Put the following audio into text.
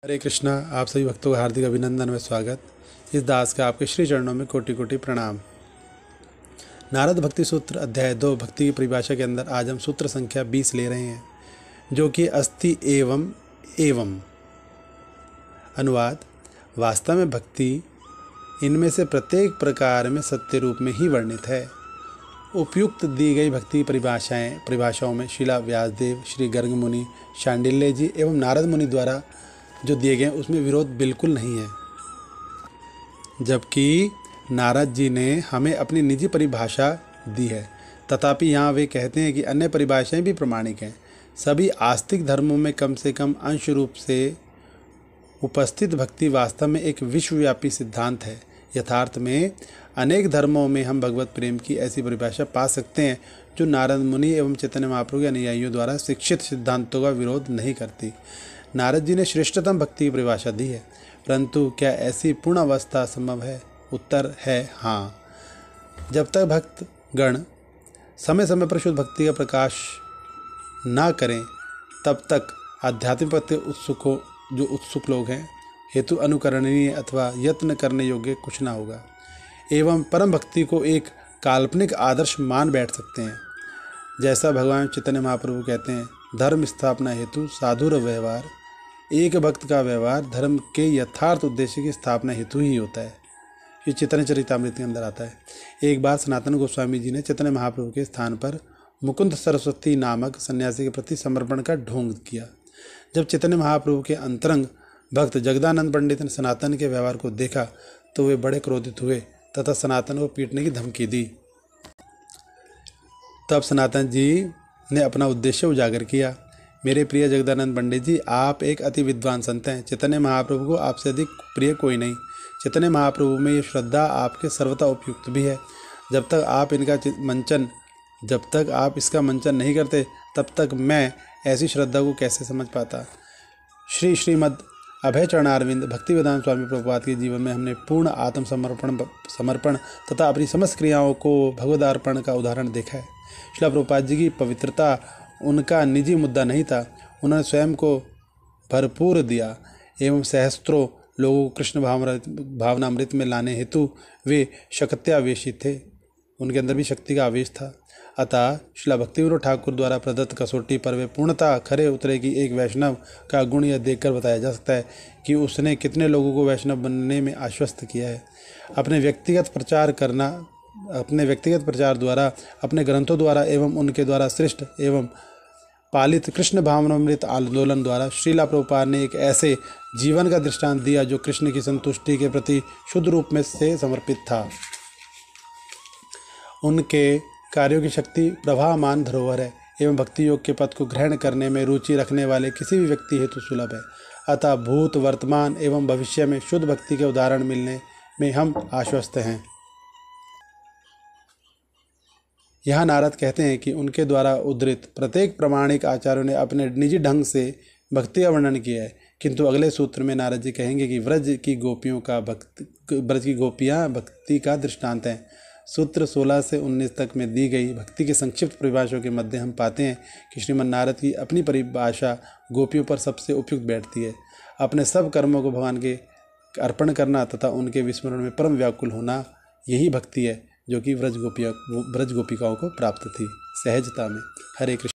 हरे कृष्णा। आप सभी भक्तों का हार्दिक अभिनंदन व स्वागत। इस दास का आपके श्री चरणों में कोटि कोटि प्रणाम। नारद भक्ति सूत्र अध्याय 2 भक्ति की परिभाषा के अंदर आज हम सूत्र संख्या 20 ले रहे हैं, जो कि अस्ति एवं एवं। अनुवाद: वास्तव में भक्ति इनमें से प्रत्येक प्रकार में सत्य रूप में ही वर्णित है। उपयुक्त दी गई भक्ति परिभाषाओं में श्रीला व्यासदेव, श्री गर्ग मुनि, शांडिल्य जी एवं नारद मुनि द्वारा जो दिए गए उसमें विरोध बिल्कुल नहीं है, जबकि नारद जी ने हमें अपनी निजी परिभाषा दी है। तथापि यहाँ वे कहते हैं कि अन्य परिभाषाएं भी प्रमाणिक हैं। सभी आस्तिक धर्मों में कम से कम अंश रूप से उपस्थित भक्ति वास्तव में एक विश्वव्यापी सिद्धांत है। यथार्थ में अनेक धर्मों में हम भगवत प्रेम की ऐसी परिभाषा पा सकते हैं जो नारद मुनि एवं चैतन्य महाप्रभु के अनुयायियों द्वारा शिक्षित सिद्धांतों का विरोध नहीं करती। नारद जी ने श्रेष्ठतम भक्ति की परिभाषा दी है, परंतु क्या ऐसी पूर्ण अवस्था संभव है? उत्तर है हाँ। जब तक भक्त गण समय समय पर शुद्ध भक्ति का प्रकाश ना करें, तब तक आध्यात्मिक प्रति उत्सुक लोग हैं हेतु अनुकरणीय अथवा यत्न करने योग्य कुछ ना होगा, एवं परम भक्ति को एक काल्पनिक आदर्श मान बैठ सकते हैं। जैसा भगवान चैतन्य महाप्रभु कहते हैं, धर्म स्थापना हेतु साधुर व्यवहार। एक भक्त का व्यवहार धर्म के यथार्थ उद्देश्य की स्थापना हेतु ही होता है। ये चैतन्य चरितामृत के अंदर आता है। एक बार सनातन गोस्वामी जी ने चैतन्य महाप्रभु के स्थान पर मुकुंद सरस्वती नामक सन्यासी के प्रति समर्पण का ढोंग किया। जब चैतन्य महाप्रभु के अंतरंग भक्त जगदानंद पंडित ने सनातन के व्यवहार को देखा तो वे बड़े क्रोधित हुए तथा सनातन को पीटने की धमकी दी। तब सनातन जी ने अपना उद्देश्य उजागर किया। मेरे प्रिय जगदानंद पंडित जी, आप एक अति विद्वान संत हैं। चैतन्य महाप्रभु को आपसे अधिक प्रिय कोई नहीं। चैतन्य महाप्रभु में ये श्रद्धा आपके सर्वथा उपयुक्त भी है। जब तक आप इसका मंचन नहीं करते, तब तक मैं ऐसी श्रद्धा को कैसे समझ पाता। श्रीमद् अभय चरणारविंद भक्ति वेदांत स्वामी प्रभुपाद के जीवन में हमने पूर्ण आत्म समर्पण तथा अपनी समस्त क्रियाओं को भगवदार्पण का उदाहरण देखा है। श्रीला प्रभुपाद जी की पवित्रता उनका निजी मुद्दा नहीं था। उन्होंने स्वयं को भरपूर दिया एवं सहस्त्रों लोगों को कृष्ण भावनामृत में लाने हेतु वे शक्त्यावेशी थे। उनके अंदर भी शक्ति का आवेश था। अतः श्रीला भक्तिविनोद ठाकुर द्वारा प्रदत्त कसौटी पर वे पूर्णतः खरे उतरे की एक वैष्णव का गुण यह देखकर बताया जा सकता है कि उसने कितने लोगों को वैष्णव बनने में आश्वस्त किया है। अपने व्यक्तिगत प्रचार द्वारा, अपने ग्रंथों द्वारा एवं उनके द्वारा सृष्ट एवं पालित कृष्ण भावनामृत आंदोलन द्वारा श्रीला प्रभुपाद ने एक ऐसे जीवन का दृष्टांत दिया जो कृष्ण की संतुष्टि के प्रति शुद्ध रूप में से समर्पित था। उनके कार्यों की शक्ति प्रवाहमान धरोहर है एवं भक्ति योग के पथ को ग्रहण करने में रुचि रखने वाले किसी भी व्यक्ति हेतु सुलभ है। अतः भूत, वर्तमान एवं भविष्य में शुद्ध भक्ति के उदाहरण मिलने में हम आश्वस्त हैं। यहाँ नारद कहते हैं कि उनके द्वारा उद्धृत प्रत्येक प्रामाणिक आचार्यों ने अपने निजी ढंग से भक्ति का वर्णन किया है, किंतु अगले सूत्र में नारद जी कहेंगे कि ब्रज की गोपियाँ भक्ति का दृष्टांत हैं। सूत्र 16 से 19 तक में दी गई भक्ति के संक्षिप्त परिभाषाओं के मध्य हम पाते हैं कि श्रीमद् नारद की अपनी परिभाषा गोपियों पर सबसे उपयुक्त बैठती है। अपने सब कर्मों को भगवान के अर्पण करना तथा उनके विस्मरण में परम व्याकुल होना, यही भक्ति है जो कि ब्रज गोपिकाओं को प्राप्त थी सहजता में। हरे कृष्ण।